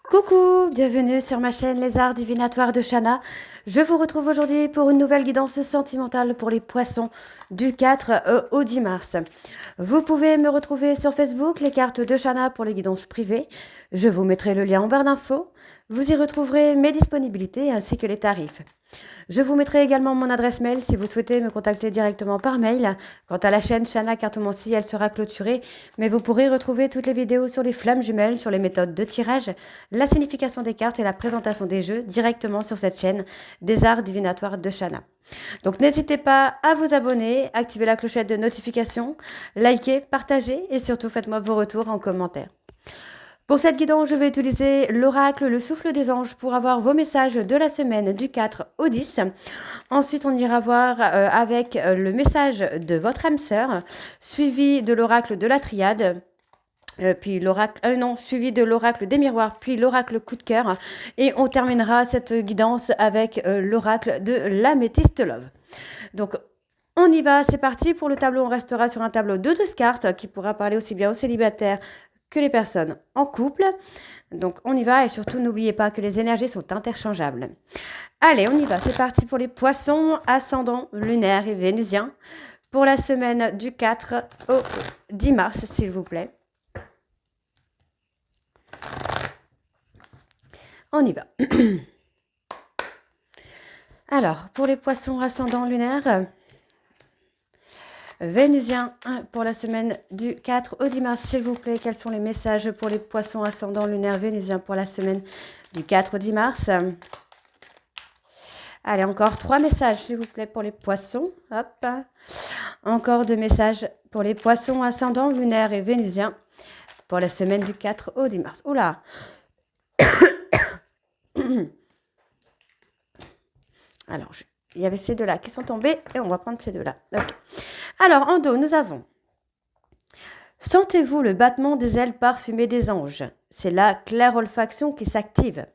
Coucou, bienvenue sur ma chaîne Les Arts Divinatoires de Shana. Je vous retrouve aujourd'hui pour une nouvelle guidance sentimentale pour les poissons du 4 au 10 mars. Vous pouvez me retrouver sur Facebook, les cartes de Shana pour les guidances privées. Je vous mettrai le lien en barre d'infos. Vous y retrouverez mes disponibilités ainsi que les tarifs. Je vous mettrai également mon adresse mail si vous souhaitez me contacter directement par mail. Quant à la chaîne Shana Cartomancie, elle sera clôturée, mais vous pourrez retrouver toutes les vidéos sur les flammes jumelles, sur les méthodes de tirage, la signification des cartes et la présentation des jeux directement sur cette chaîne des arts divinatoires de Shana. Donc n'hésitez pas à vous abonner, activer la clochette de notification, liker, partager et surtout faites-moi vos retours en commentaire. Pour cette guidance, je vais utiliser l'oracle, le souffle des anges pour avoir vos messages de la semaine du 4 au 10. Ensuite, on ira voir avec le message de votre âme sœur, suivi de l'oracle de la triade, puis l'oracle, suivi de l'oracle des miroirs, puis l'oracle coup de cœur. Et on terminera cette guidance avec l'oracle de l'améthyste love. Donc, on y va, c'est parti. Pour le tableau, on restera sur un tableau de 12 cartes qui pourra parler aussi bien aux célibataires que les personnes en couple. Donc, on y va et surtout, n'oubliez pas que les énergies sont interchangeables. Allez, on y va. C'est parti pour les poissons, ascendant lunaire et vénusien pour la semaine du 4 au 10 mars, s'il vous plaît. On y va. Alors, pour les poissons ascendant lunaire, Vénusien pour la semaine du 4 au 10 mars, s'il vous plaît. Quels sont les messages pour les poissons ascendant lunaire Vénusien pour la semaine du 4 au 10 mars? Allez, encore 3 messages, s'il vous plaît, pour les poissons. Hop. Encore 2 messages pour les poissons ascendant lunaire et Vénusien pour la semaine du 4 au 10 mars. Oula. Alors, il y avait ces deux-là qui sont tombés et on va prendre ces deux-là. Ok. Alors, en dos, nous avons « Sentez-vous le battement des ailes parfumées des anges ?» C'est la clairolfaction qui s'active.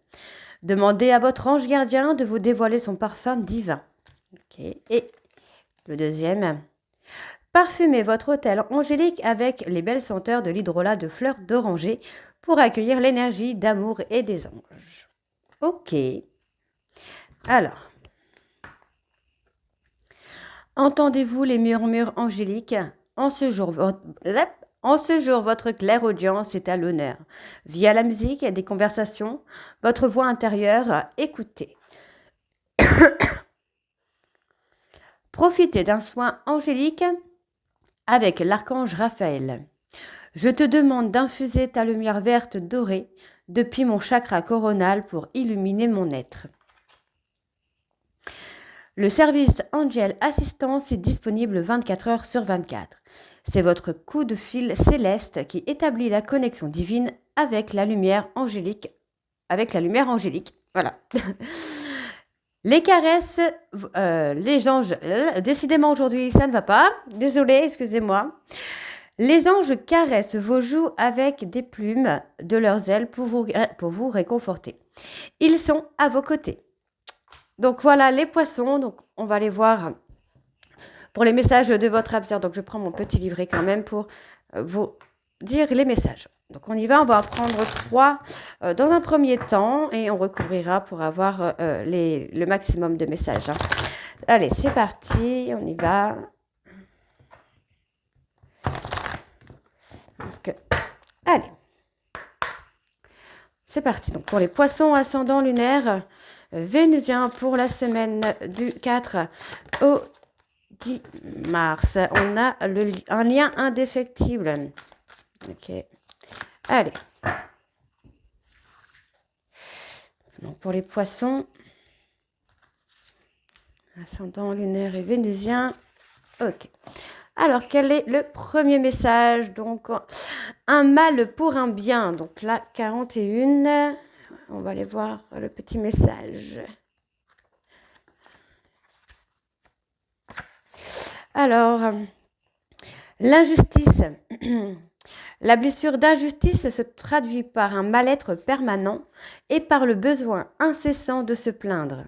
Demandez à votre ange gardien de vous dévoiler son parfum divin. Okay. Et le deuxième « Parfumez votre hôtel angélique avec les belles senteurs de l'hydrolat de fleurs d'oranger pour accueillir l'énergie d'amour et des anges. » Ok. Alors, entendez-vous les murmures angéliques? En ce jour, votre clairaudience est à l'honneur. Via la musique et des conversations, votre voix intérieure, écoutez. Profitez d'un soin angélique avec l'archange Raphaël. Je te demande d'infuser ta lumière verte dorée depuis mon chakra coronal pour illuminer mon être. Le service Angel Assistance est disponible 24 heures sur 24. C'est votre coup de fil céleste qui établit la connexion divine avec la lumière angélique. Voilà. Les caresses, les anges, décidément aujourd'hui ça ne va pas. Désolée, excusez-moi. Les anges caressent vos joues avec des plumes de leurs ailes pour vous réconforter. Ils sont à vos côtés. Donc voilà les poissons, donc on va les voir pour les messages de votre âme sœur. Donc je prends mon petit livret quand même pour vous dire les messages. Donc on y va, on va en prendre 3 dans un premier temps et on recouvrira pour avoir le maximum de messages. Hein. Allez, c'est parti, on y va. Donc, allez, c'est parti. Donc pour les poissons ascendant lunaire, Vénusien pour la semaine du 4 au 10 mars. On a un lien indéfectible. Ok. Allez. Donc pour les poissons, ascendant lunaire et vénusien. Ok. Alors, quel est le premier message? Donc, un mal pour un bien. Donc là, 41. On va aller voir le petit message. Alors, l'injustice. La blessure d'injustice se traduit par un mal-être permanent et par le besoin incessant de se plaindre.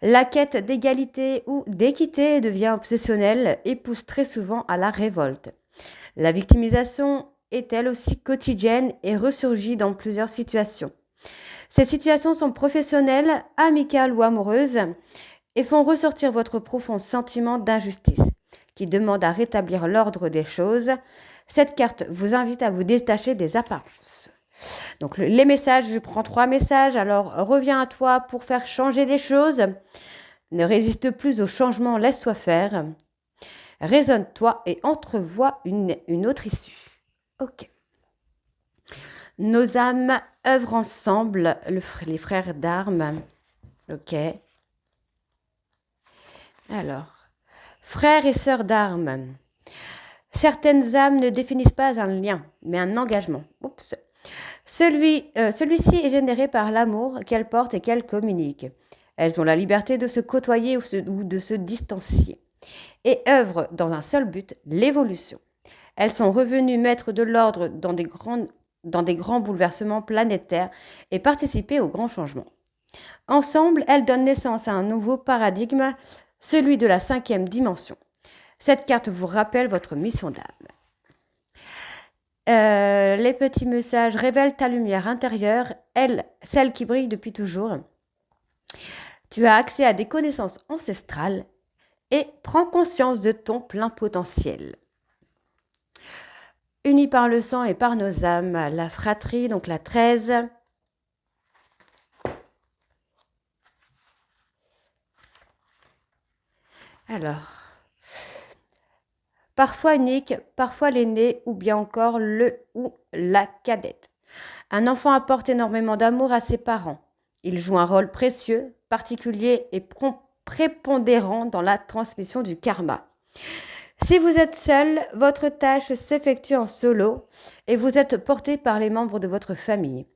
La quête d'égalité ou d'équité devient obsessionnelle et pousse très souvent à la révolte. La victimisation est elle aussi quotidienne et ressurgit dans plusieurs situations. Ces situations sont professionnelles, amicales ou amoureuses et font ressortir votre profond sentiment d'injustice qui demande à rétablir l'ordre des choses. Cette carte vous invite à vous détacher des apparences. Donc les messages, je prends 3 messages. Alors reviens à toi pour faire changer les choses. Ne résiste plus au changement, laisse-toi faire. Raisonne-toi et entrevois une autre issue. Ok. Nos âmes œuvrent ensemble, les frères d'armes. Ok. Alors, frères et sœurs d'armes. Certaines âmes ne définissent pas un lien, mais un engagement. Oups. Celui-ci est généré par l'amour qu'elles portent et qu'elles communiquent. Elles ont la liberté de se côtoyer ou de se distancier et œuvrent dans un seul but, l'évolution. Elles sont revenues mettre de l'ordre dans des grands bouleversements planétaires et participer aux grands changements. Ensemble, elles donnent naissance à un nouveau paradigme, celui de la 5e dimension. Cette carte vous rappelle votre mission d'âme. Les petits messages révèlent ta lumière intérieure, celle qui brille depuis toujours. Tu as accès à des connaissances ancestrales et prends conscience de ton plein potentiel. Unis par le sang et par nos âmes, la fratrie, donc la 13. Alors, parfois unique, parfois l'aîné ou bien encore le ou la cadette. Un enfant apporte énormément d'amour à ses parents. Il joue un rôle précieux, particulier et prépondérant dans la transmission du karma. Si vous êtes seul, votre tâche s'effectue en solo et vous êtes porté par les membres de votre famille.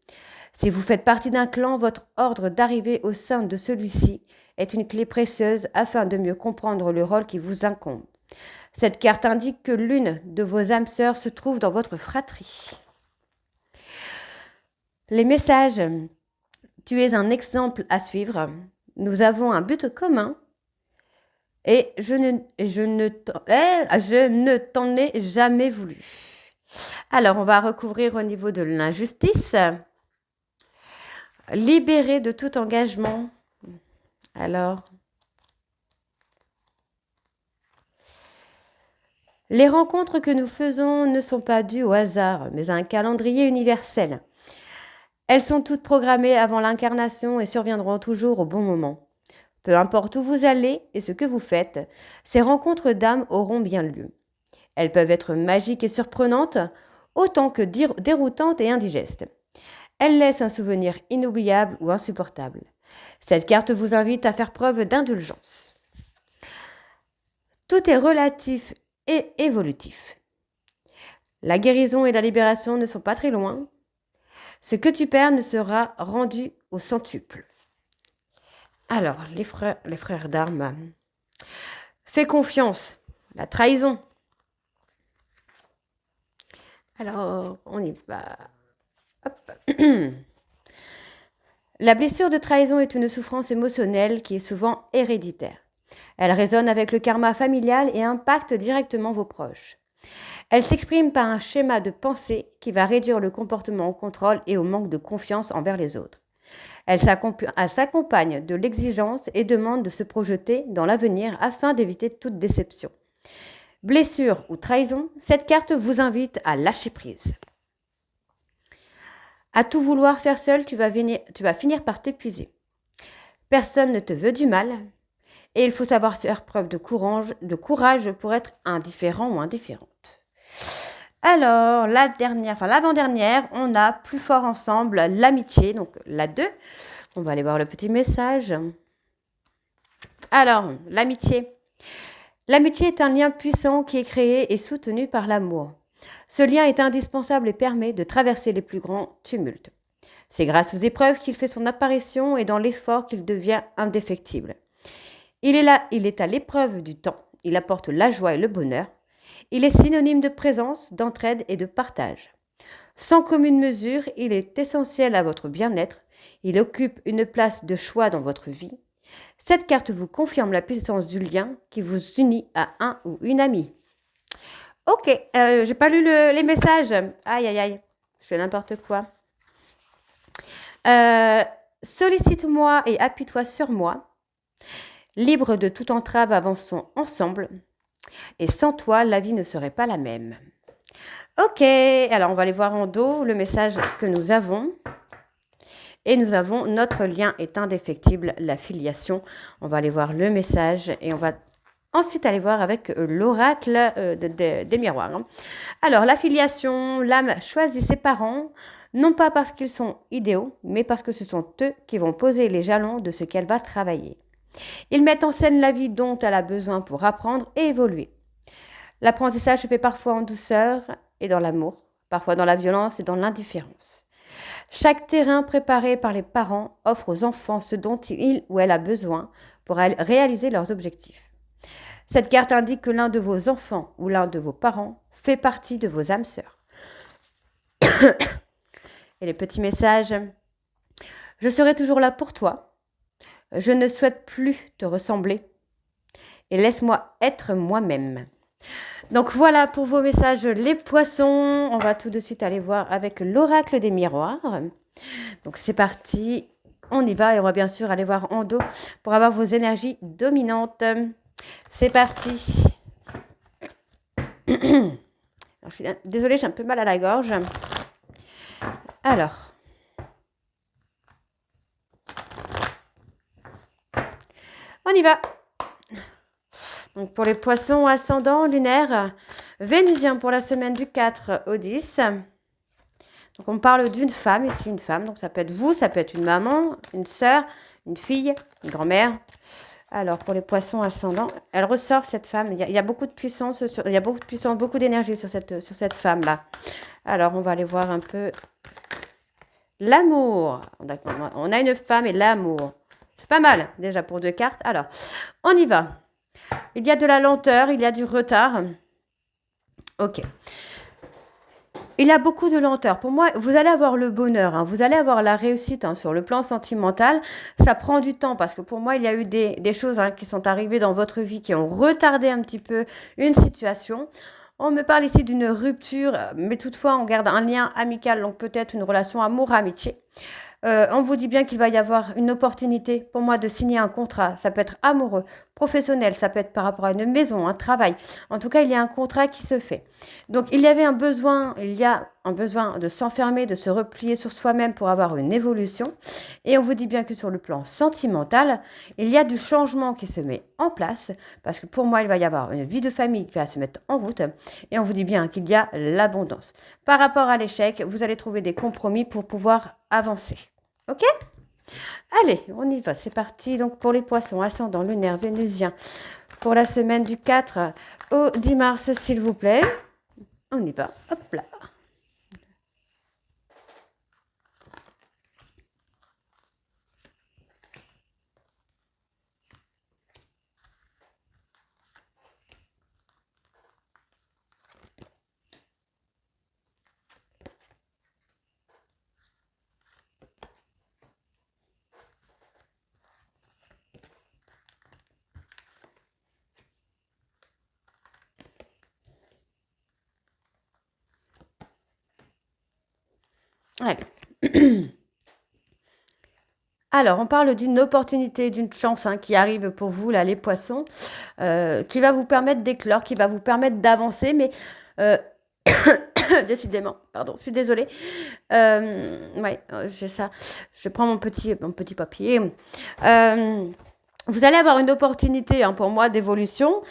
Si vous faites partie d'un clan, votre ordre d'arrivée au sein de celui-ci est une clé précieuse afin de mieux comprendre le rôle qui vous incombe. Cette carte indique que l'une de vos âmes sœurs se trouve dans votre fratrie. Les messages. Tu es un exemple à suivre. Nous avons un but commun. Et je ne t'en ai jamais voulu. Alors, on va recouvrir au niveau de l'injustice. Libéré de tout engagement. Alors, les rencontres que nous faisons ne sont pas dues au hasard, mais à un calendrier universel. Elles sont toutes programmées avant l'incarnation et surviendront toujours au bon moment. Peu importe où vous allez et ce que vous faites, ces rencontres d'âmes auront bien lieu. Elles peuvent être magiques et surprenantes, autant que déroutantes et indigestes. Elles laissent un souvenir inoubliable ou insupportable. Cette carte vous invite à faire preuve d'indulgence. Tout est relatif et évolutif. La guérison et la libération ne sont pas très loin. Ce que tu perds ne sera rendu au centuple. Alors, les frères d'armes. Fais confiance. La trahison. Alors, on y va. Hop. La blessure de trahison est une souffrance émotionnelle qui est souvent héréditaire. Elle résonne avec le karma familial et impacte directement vos proches. Elle s'exprime par un schéma de pensée qui va réduire le comportement au contrôle et au manque de confiance envers les autres. Elle s'accompagne de l'exigence et demande de se projeter dans l'avenir afin d'éviter toute déception. Blessure ou trahison, cette carte vous invite à lâcher prise. À tout vouloir faire seul, tu vas finir par t'épuiser. Personne ne te veut du mal et il faut savoir faire preuve de courage pour être indifférent ou indifférente. Alors, l'avant-dernière, on a plus fort ensemble, l'amitié, donc la 2. On va aller voir le petit message. Alors, l'amitié. L'amitié est un lien puissant qui est créé et soutenu par l'amour. Ce lien est indispensable et permet de traverser les plus grands tumultes. C'est grâce aux épreuves qu'il fait son apparition et dans l'effort qu'il devient indéfectible. Il est à l'épreuve du temps. Il apporte la joie et le bonheur. Il est synonyme de présence, d'entraide et de partage. Sans commune mesure, il est essentiel à votre bien-être. Il occupe une place de choix dans votre vie. Cette carte vous confirme la puissance du lien qui vous unit à un ou une amie. Ok, j'ai pas lu les messages. Aïe, aïe, aïe, je fais n'importe quoi. Euh, Sollicite-moi et appuie-toi sur moi. Libre de toute entrave, avançons ensemble. Et sans toi, la vie ne serait pas la même. Ok, alors on va aller voir en dos le message que nous avons. Et nous avons notre lien est indéfectible, la filiation. On va aller voir le message et on va ensuite aller voir avec l'oracle des miroirs. Alors, la filiation, l'âme choisit ses parents, non pas parce qu'ils sont idéaux, mais parce que ce sont eux qui vont poser les jalons de ce qu'elle va travailler. Ils mettent en scène la vie dont elle a besoin pour apprendre et évoluer. L'apprentissage se fait parfois en douceur et dans l'amour, parfois dans la violence et dans l'indifférence. Chaque terrain préparé par les parents offre aux enfants ce dont il ou elle a besoin pour réaliser leurs objectifs. Cette carte indique que l'un de vos enfants ou l'un de vos parents fait partie de vos âmes sœurs. Et les petits messages. Je serai toujours là pour toi. Je ne souhaite plus te ressembler. Et laisse-moi être moi-même. Donc voilà pour vos messages les poissons. On va tout de suite aller voir avec l'oracle des miroirs. Donc c'est parti. On y va et on va bien sûr aller voir en dos pour avoir vos énergies dominantes. C'est parti. Alors, désolée, j'ai un peu mal à la gorge. Alors. On y va. Donc pour les poissons ascendants lunaires, vénusien pour la semaine du 4 au 10. Donc on parle d'une femme, ici une femme. Donc ça peut être vous, ça peut être une maman, une sœur, une fille, une grand-mère. Alors pour les poissons ascendants, elle ressort cette femme. Il y a beaucoup de puissance, il y a beaucoup de puissance, beaucoup d'énergie sur cette femme-là. Alors on va aller voir un peu l'amour. On a une femme et l'amour. C'est pas mal déjà pour 2 cartes. Alors on y va. Il y a de la lenteur, il y a du retard. Ok. Il y a beaucoup de lenteur. Pour moi, vous allez avoir le bonheur, hein. Vous allez avoir la réussite, hein, sur le plan sentimental. Ça prend du temps parce que pour moi, il y a eu des choses, hein, qui sont arrivées dans votre vie qui ont retardé un petit peu une situation. On me parle ici d'une rupture, mais toutefois, on garde un lien amical, donc peut-être une relation amour-amitié. On vous dit bien qu'il va y avoir une opportunité pour moi de signer un contrat. Ça peut être amoureux, professionnel, ça peut être par rapport à une maison, un travail. En tout cas, il y a un contrat qui se fait. Donc, il y a un besoin de s'enfermer, de se replier sur soi-même pour avoir une évolution. Et on vous dit bien que sur le plan sentimental, il y a du changement qui se met en place parce que pour moi, il va y avoir une vie de famille qui va se mettre en route. Et on vous dit bien qu'il y a l'abondance. Par rapport à l'échec, vous allez trouver des compromis pour pouvoir avancer. Ok ? Allez, on y va, c'est parti. Donc pour les poissons, ascendant lunaire vénusien, pour la semaine du 4 au 10 mars, s'il vous plaît. On y va, hop là. Allez. Alors, on parle d'une opportunité, d'une chance, hein, qui arrive pour vous, là, les poissons, qui va vous permettre d'éclore, qui va vous permettre d'avancer, mais décidément, pardon, je suis désolée. Ouais, j'ai ça. Je prends mon petit papier. Vous allez avoir une opportunité, hein, pour moi, d'évolution,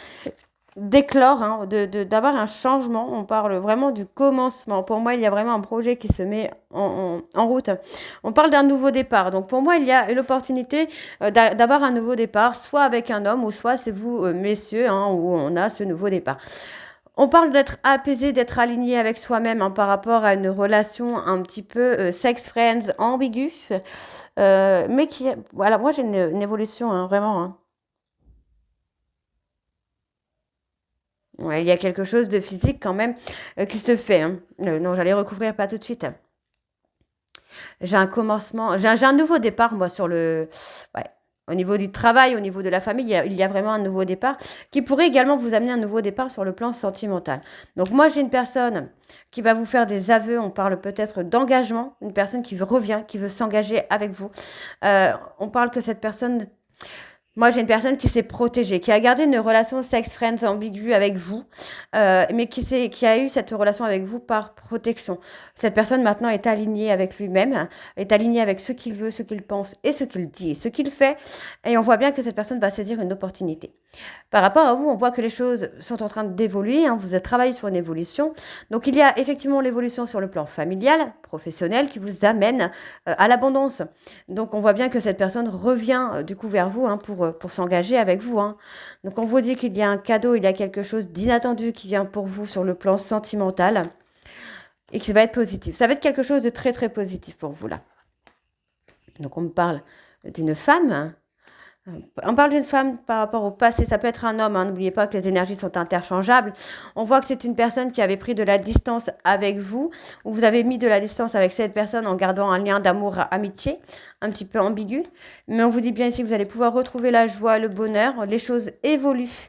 d'éclore, hein, d'avoir un changement. On parle vraiment du commencement. Pour moi, il y a vraiment un projet qui se met en route. On parle d'un nouveau départ. Donc pour moi, il y a une opportunité d'avoir un nouveau départ, soit avec un homme, ou soit c'est vous, messieurs, hein, où on a ce nouveau départ. On parle d'être apaisé, d'être aligné avec soi-même, hein, par rapport à une relation un petit peu sex-friends ambiguë, mais qui, voilà, moi j'ai une évolution, hein, vraiment, hein. Ouais, il y a quelque chose de physique quand même, qui se fait, hein. Non, j'allais recouvrir pas tout de suite. J'ai un commencement, j'ai un nouveau départ, moi, sur le... Ouais, Au niveau du travail, au niveau de la famille, il y a vraiment un nouveau départ qui pourrait également vous amener un nouveau départ sur le plan sentimental. Donc moi, j'ai une personne qui va vous faire des aveux, on parle peut-être d'engagement, une personne qui revient, qui veut s'engager avec vous. On parle que cette personne moi, j'ai une personne qui s'est protégée, qui a gardé une relation sex-friends ambiguë avec vous, mais qui a eu cette relation avec vous par protection. Cette personne maintenant est alignée avec lui-même, est alignée avec ce qu'il veut, ce qu'il pense et ce qu'il dit et ce qu'il fait. Et on voit bien que cette personne va saisir une opportunité. Par rapport à vous, on voit que les choses sont en train d'évoluer. Vous avez travaillé sur une évolution. Donc, il y a effectivement l'évolution sur le plan familial, professionnel, qui vous amène à l'abondance. Donc, on voit bien que cette personne revient du coup vers vous pour s'engager avec vous. Donc, on vous dit qu'il y a un cadeau, il y a quelque chose d'inattendu qui vient pour vous sur le plan sentimental et qui va être positif. Ça va être quelque chose de très, très positif pour vous là. Donc, on me parle d'une femme. On parle d'une femme par rapport au passé, ça peut être un homme, n'oubliez pas que les énergies sont interchangeables. On voit que c'est une personne qui avait pris de la distance avec vous, ou vous avez mis de la distance avec cette personne en gardant un lien d'amour-amitié, un petit peu ambigu. Mais on vous dit bien ici que vous allez pouvoir retrouver la joie, le bonheur, les choses évoluent.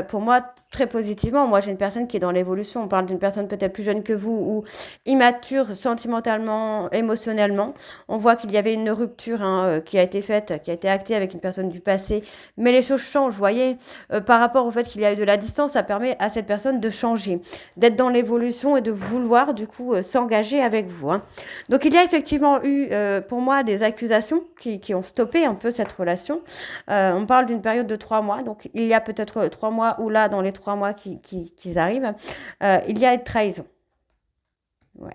Pour moi, très positivement. Moi, j'ai une personne qui est dans l'évolution. On parle d'une personne peut-être plus jeune que vous ou immature sentimentalement, émotionnellement. On voit qu'il y avait une rupture qui a été faite, qui a été actée avec une personne du passé. Mais les choses changent, vous voyez. Par rapport au fait qu'il y a eu de la distance, ça permet à cette personne de changer, d'être dans l'évolution et de vouloir, du coup, s'engager avec vous. Donc, il y a effectivement eu, pour moi, des accusations qui ont stoppé un peu cette relation. On parle d'une période de 3 mois. Donc, il y a peut-être 3 mois ou là, dans les 3 mois qui arrivent, il y a une trahison. Ouais.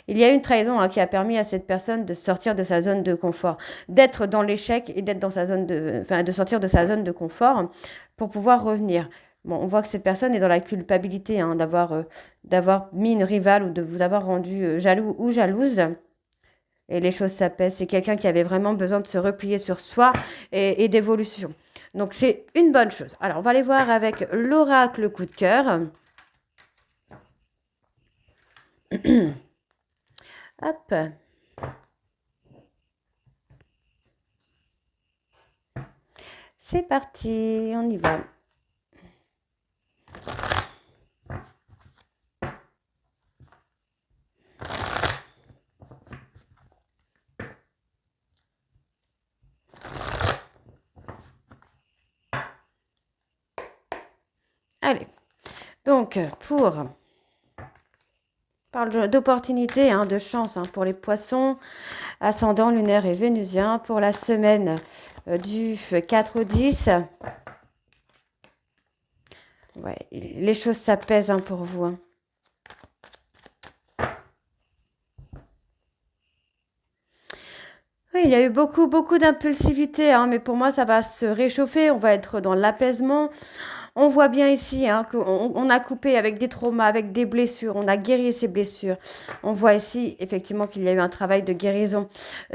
Il y a une trahison qui a permis à cette personne de sortir de sa zone de confort, d'être dans l'échec et d'être dans sa zone de sortir de sa zone de confort pour pouvoir revenir. Bon, on voit que cette personne est dans la culpabilité d'avoir mis une rivale ou de vous avoir rendu jaloux ou jalouse. Et les choses s'apaisent. C'est quelqu'un qui avait vraiment besoin de se replier sur soi et d'évolution. Donc, c'est une bonne chose. Alors, on va aller voir avec l'oracle coup de cœur. Hop. C'est parti, on y va. Allez, donc on parle d'opportunités, de chance pour les poissons, ascendant lunaire et vénusien pour la semaine du 4 au 10. Ouais, les choses s'apaisent pour vous. Oui, il y a eu beaucoup, beaucoup d'impulsivité, mais pour moi, ça va se réchauffer. On va être dans l'apaisement. On voit bien ici qu'on a coupé avec des traumas, avec des blessures, on a guéri ces blessures. On voit ici effectivement qu'il y a eu un travail de guérison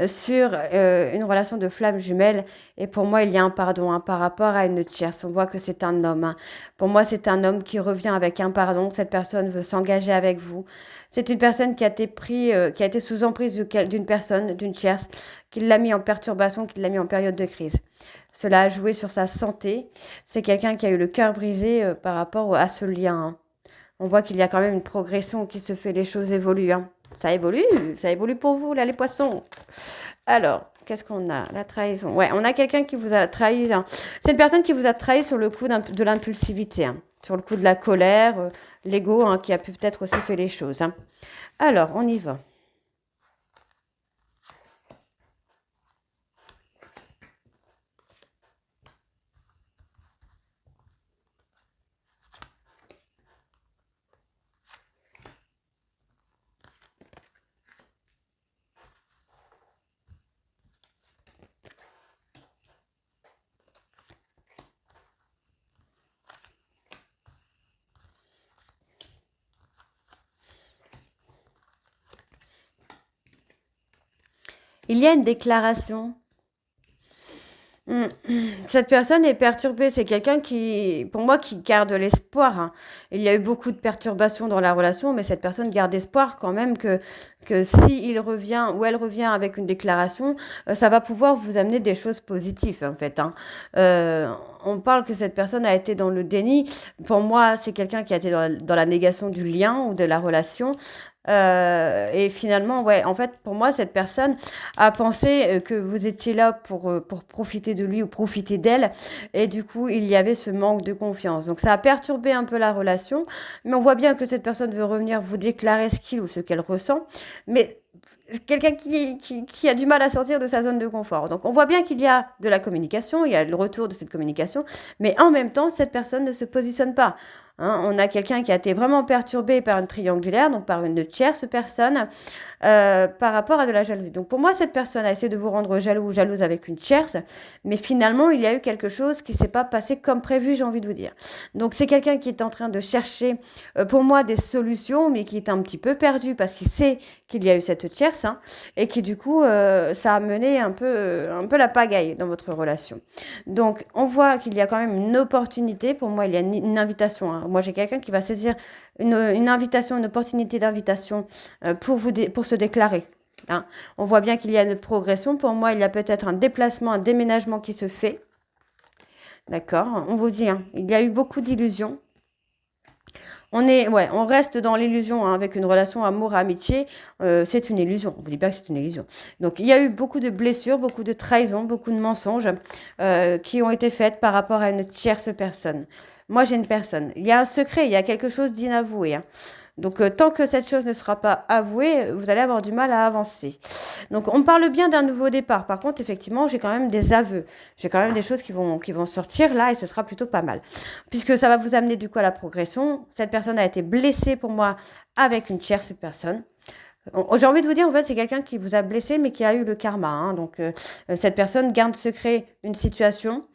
sur une relation de flamme jumelle. Et pour moi, il y a un pardon par rapport à une tierce. On voit que c'est un homme. Pour moi, c'est un homme qui revient avec un pardon. Cette personne veut s'engager avec vous. C'est une personne qui a été sous emprise d'une personne, d'une tierce, qui l'a mis en perturbation, qui l'a mis en période de crise. Cela a joué sur sa santé. C'est quelqu'un qui a eu le cœur brisé par rapport à ce lien. On voit qu'il y a quand même une progression qui se fait, les choses évoluent. Ça évolue pour vous, là, les poissons. Alors, qu'est-ce qu'on a? La trahison. Ouais, on a quelqu'un qui vous a trahi. C'est une personne qui vous a trahi sur le coup de l'impulsivité, sur le coup de la colère, l'ego, qui a peut-être aussi fait les choses. Alors, on y va. Il y a une déclaration. Mm. Cette personne est perturbée. C'est quelqu'un qui, pour moi, qui garde l'espoir, hein. Il y a eu beaucoup de perturbations dans la relation, mais cette personne garde espoir quand même que si il revient ou elle revient avec une déclaration, ça va pouvoir vous amener des choses positives, en fait, hein. Euh, on parle que cette personne a été dans le déni. Pour moi, c'est quelqu'un qui a été dans la négation du lien ou de la relation. Et finalement, ouais, en fait, pour moi, cette personne a pensé que vous étiez là pour profiter de lui ou profiter d'elle. Et du coup, il y avait ce manque de confiance. Donc, ça a perturbé un peu la relation. Mais on voit bien que cette personne veut revenir vous déclarer ce qu'il ou ce qu'elle ressent. Mais quelqu'un qui a du mal à sortir de sa zone de confort. Donc, on voit bien qu'il y a de la communication, il y a le retour de cette communication. Mais en même temps, cette personne ne se positionne pas. Hein, on a quelqu'un qui a été vraiment perturbé par une triangulaire, donc par une tierce personne, par rapport à de la jalousie. Donc pour moi, cette personne a essayé de vous rendre jaloux ou jalouse avec une tierce, mais finalement, il y a eu quelque chose qui ne s'est pas passé comme prévu, j'ai envie de vous dire. Donc c'est quelqu'un qui est en train de chercher, pour moi, des solutions, mais qui est un petit peu perdu parce qu'il sait qu'il y a eu cette tierce, hein, et qui du coup, ça a mené un peu la pagaille dans votre relation. Donc on voit qu'il y a quand même une opportunité. Pour moi, il y a une invitation, hein. Moi, j'ai quelqu'un qui va saisir une invitation, une opportunité d'invitation pour se déclarer. Hein. On voit bien qu'il y a une progression. Pour moi, il y a peut-être un déplacement, un déménagement qui se fait. D'accord. On vous dit, hein, il y a eu beaucoup d'illusions. On reste dans l'illusion, hein, avec une relation amour-amitié. C'est une illusion. On vous dit pas que c'est une illusion. Donc, il y a eu beaucoup de blessures, beaucoup de trahisons, beaucoup de mensonges qui ont été faites par rapport à une tierce personne. Moi, j'ai une personne. Il y a un secret, il y a quelque chose d'inavoué, hein. Donc, tant que cette chose ne sera pas avouée, vous allez avoir du mal à avancer. Donc, on parle bien d'un nouveau départ. Par contre, effectivement, j'ai quand même des aveux. J'ai quand même des choses qui vont sortir là et ce sera plutôt pas mal. Puisque ça va vous amener du coup à la progression. Cette personne a été blessée pour moi avec une tierce personne. J'ai envie de vous dire, en fait, c'est quelqu'un qui vous a blessé, mais qui a eu le karma, hein. Donc, cette personne garde secret une situation.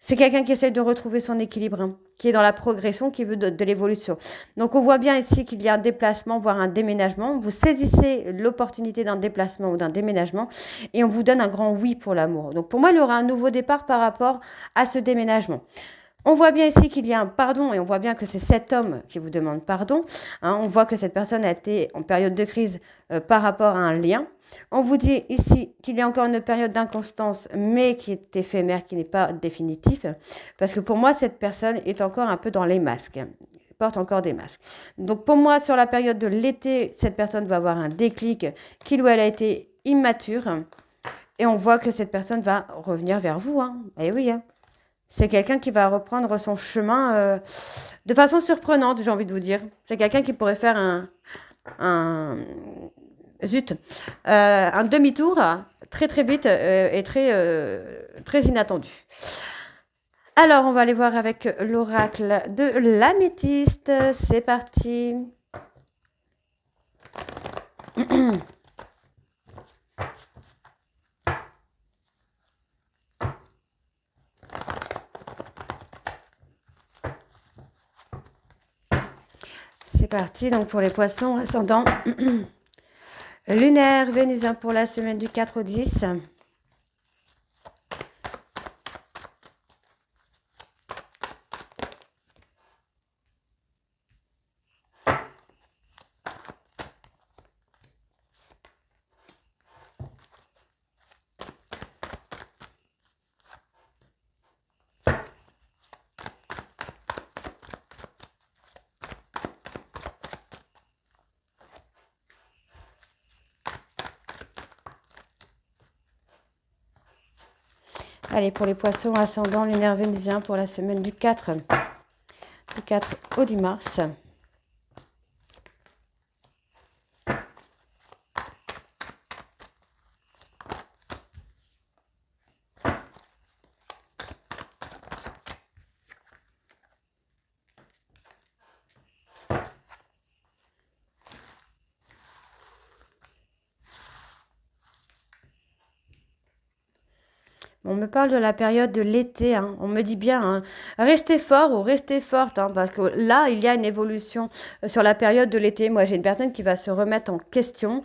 C'est quelqu'un qui essaie de retrouver son équilibre, hein, qui est dans la progression, qui veut de l'évolution. Donc on voit bien ici qu'il y a un déplacement, voire un déménagement. Vous saisissez l'opportunité d'un déplacement ou d'un déménagement et on vous donne un grand oui pour l'amour. Donc pour moi, il y aura un nouveau départ par rapport à ce déménagement. On voit bien ici qu'il y a un pardon et on voit bien que c'est cet homme qui vous demande pardon. Hein, on voit que cette personne a été en période de crise par rapport à un lien. On vous dit ici qu'il y a encore une période d'inconstance, mais qui est éphémère, qui n'est pas définitive. Parce que pour moi, cette personne est encore un peu dans les masques, porte encore des masques. Donc pour moi, sur la période de l'été, cette personne va avoir un déclic, qu'il ou elle a été immature. Et on voit que cette personne va revenir vers vous. Hein. Eh oui, hein. C'est quelqu'un qui va reprendre son chemin de façon surprenante, j'ai envie de vous dire. C'est quelqu'un qui pourrait faire un, zut, un demi-tour très très vite et très inattendu. Alors, on va aller voir avec l'oracle de l'améthyste. C'est parti. C'est parti, donc pour les poissons, ascendant lunaire, vénusien pour la semaine du 4 au 10. Allez, pour les poissons, ascendant lunaire, vénusien pour la semaine du 4 au 10 mars. On me parle de la période de l'été, hein. On me dit bien, hein, restez fort ou restez forte, hein, parce que là, il y a une évolution sur la période de l'été. Moi, j'ai une personne qui va se remettre en question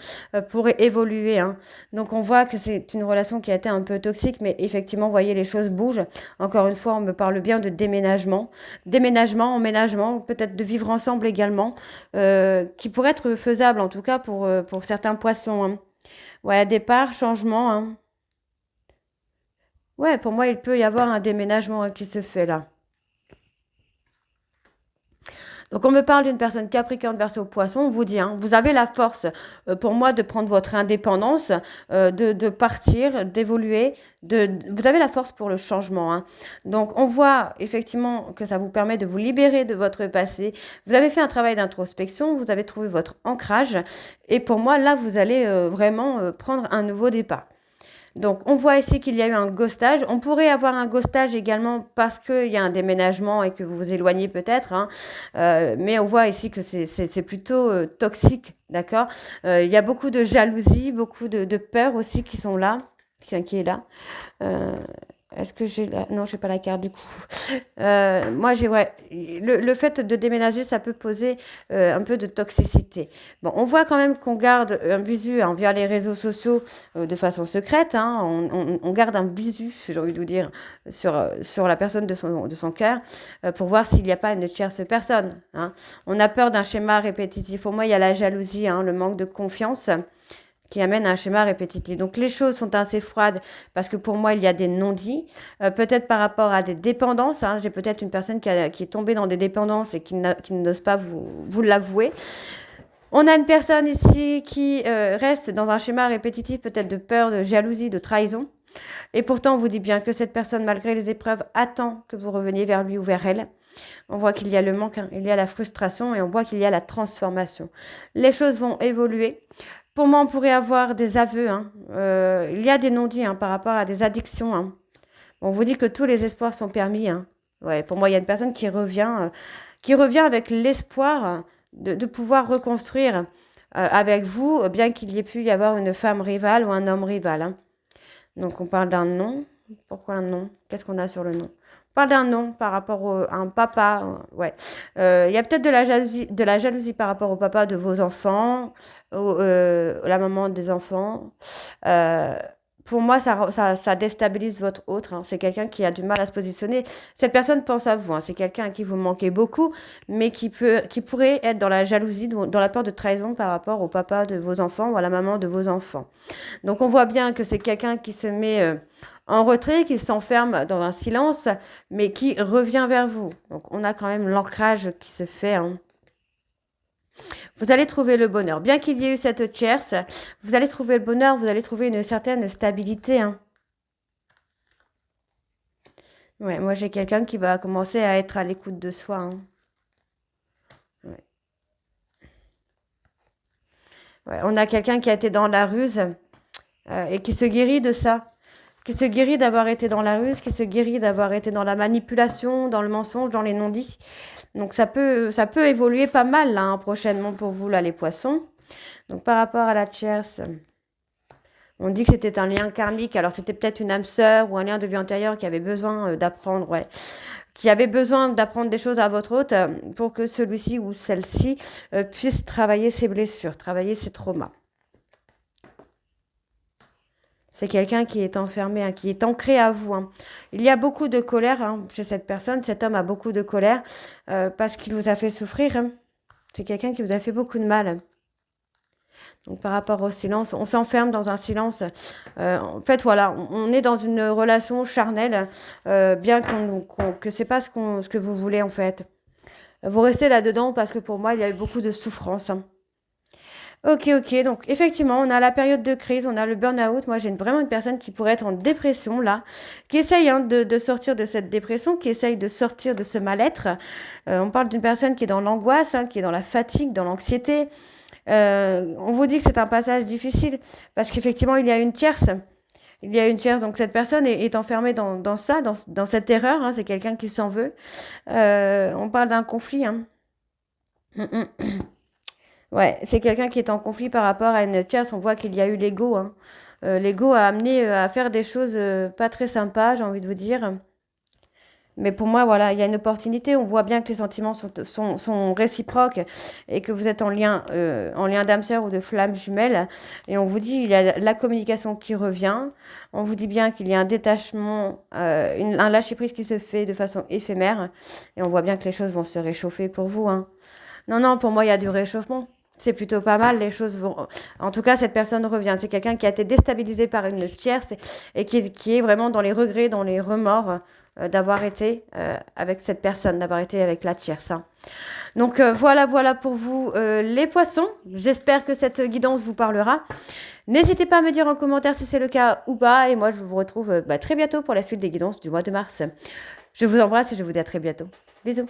pour évoluer, hein. Donc, on voit que c'est une relation qui a été un peu toxique, mais effectivement, vous voyez, les choses bougent. Encore une fois, on me parle bien de déménagement, déménagement, emménagement, peut-être de vivre ensemble également, qui pourrait être faisable, en tout cas pour certains poissons, hein. Ouais, départ, changement, hein. Ouais, pour moi, il peut y avoir un déménagement qui se fait là. Donc, on me parle d'une personne Capricorne Verseau Poisson. On vous dit, hein, vous avez la force pour moi de prendre votre indépendance, de partir, d'évoluer. Vous avez la force pour le changement, hein. Donc, on voit effectivement que ça vous permet de vous libérer de votre passé. Vous avez fait un travail d'introspection, vous avez trouvé votre ancrage. Et pour moi, là, vous allez vraiment prendre un nouveau départ. Donc, on voit ici qu'il y a eu un ghostage. On pourrait avoir un ghostage également parce qu'il y a un déménagement et que vous vous éloignez peut-être, hein. Mais on voit ici que c'est plutôt toxique, d'accord. Il y a beaucoup de jalousie, beaucoup de peur aussi qui sont là, qui est là. Euh, Est-ce que j'ai la... Non, j'ai pas la carte du coup. Moi, j'ai ouais. Le fait de déménager, ça peut poser un peu de toxicité. Bon, on voit quand même qu'on garde un visu hein, via les réseaux sociaux de façon secrète, hein. On garde un visu, j'ai envie de vous dire, sur la personne de son cœur pour voir s'il n'y a pas une tierce personne, hein. On a peur d'un schéma répétitif. Pour moi, il y a la jalousie, hein, le manque de confiance qui amène à un schéma répétitif. Donc les choses sont assez froides parce que pour moi, il y a des non-dits, peut-être par rapport à des dépendances, hein. J'ai peut-être une personne qui est tombée dans des dépendances et qui n'ose pas vous l'avouer. On a une personne ici qui reste dans un schéma répétitif, peut-être de peur, de jalousie, de trahison. Et pourtant, on vous dit bien que cette personne, malgré les épreuves, attend que vous reveniez vers lui ou vers elle. On voit qu'il y a le manque, hein, il y a la frustration et on voit qu'il y a la transformation. Les choses vont évoluer. Pour moi, on pourrait avoir des aveux, hein. Il y a des non-dits hein, par rapport à des addictions, hein. On vous dit que tous les espoirs sont permis, hein. Ouais, pour moi, il y a une personne qui revient avec l'espoir de pouvoir reconstruire avec vous, bien qu'il y ait pu y avoir une femme rivale ou un homme rival, hein. Donc, on parle d'un nom. Pourquoi un nom? Qu'est-ce qu'on a sur le nom? On parle d'un nom par rapport à un papa. Ouais. Il y a peut-être de la jalousie par rapport au papa de vos enfants, la maman des enfants. Euh, pour moi, ça déstabilise votre autre, hein. C'est quelqu'un qui a du mal à se positionner. Cette personne pense à vous, hein. C'est quelqu'un à qui vous manquez beaucoup, mais qui pourrait être dans la jalousie, dans la peur de trahison par rapport au papa de vos enfants ou à la maman de vos enfants. Donc on voit bien que c'est quelqu'un qui se met en retrait, qui s'enferme dans un silence, mais qui revient vers vous. Donc on a quand même l'ancrage qui se fait, hein. Vous allez trouver le bonheur. Bien qu'il y ait eu cette tierce, vous allez trouver le bonheur, vous allez trouver une certaine stabilité, hein. Ouais, moi j'ai quelqu'un qui va commencer à être à l'écoute de soi, hein. Ouais. Ouais, on a quelqu'un qui a été dans la ruse et qui se guérit de ça. Qui se guérit d'avoir été dans la ruse, qui se guérit d'avoir été dans la manipulation, dans le mensonge, dans les non-dits. Donc ça peut évoluer pas mal là, hein, prochainement pour vous, là, les poissons. Donc par rapport à la tierce, on dit que c'était un lien karmique. Alors c'était peut-être une âme sœur ou un lien de vie antérieure qui avait besoin d'apprendre, ouais. Qui avait besoin d'apprendre des choses à votre hôte pour que celui-ci ou celle-ci puisse travailler ses blessures, travailler ses traumas. C'est quelqu'un qui est enfermé, hein, qui est ancré à vous, hein. Il y a beaucoup de colère hein, chez cette personne. Cet homme a beaucoup de colère parce qu'il vous a fait souffrir, hein. C'est quelqu'un qui vous a fait beaucoup de mal. Donc par rapport au silence, on s'enferme dans un silence. En fait, voilà, on est dans une relation charnelle, bien que c'est pas ce que vous voulez en fait. Vous restez là-dedans parce que pour moi, il y a eu beaucoup de souffrance, hein. Ok, ok. Donc, effectivement, on a la période de crise, on a le burn-out. Moi, j'ai vraiment une personne qui pourrait être en dépression, là, qui essaye hein, de sortir de cette dépression, qui essaye de sortir de ce mal-être. On parle d'une personne qui est dans l'angoisse, hein, qui est dans la fatigue, dans l'anxiété. On vous dit que c'est un passage difficile parce qu'effectivement, il y a une tierce. Il y a une tierce, donc cette personne est enfermée dans ça, dans cette erreur, hein. C'est quelqu'un qui s'en veut. On parle d'un conflit, hein. Ouais, c'est quelqu'un qui est en conflit par rapport à une tierce. On voit qu'il y a eu l'ego, hein. l'ego a amené à faire des choses pas très sympas, j'ai envie de vous dire. Mais pour moi, voilà, il y a une opportunité. On voit bien que les sentiments sont réciproques et que vous êtes en lien d'âme sœur ou de flamme jumelle. Et on vous dit, il y a la communication qui revient. On vous dit bien qu'il y a un détachement, un lâcher-prise qui se fait de façon éphémère. Et on voit bien que les choses vont se réchauffer pour vous, hein. Non, non, pour moi, il y a du réchauffement. C'est plutôt pas mal, les choses vont... En tout cas, cette personne revient. C'est quelqu'un qui a été déstabilisé par une tierce et qui est vraiment dans les regrets, dans les remords d'avoir été avec cette personne, d'avoir été avec la tierce, hein. Donc voilà, voilà pour vous les poissons. J'espère que cette guidance vous parlera. N'hésitez pas à me dire en commentaire si c'est le cas ou pas. Et moi, je vous retrouve très bientôt pour la suite des guidances du mois de mars. Je vous embrasse et je vous dis à très bientôt. Bisous.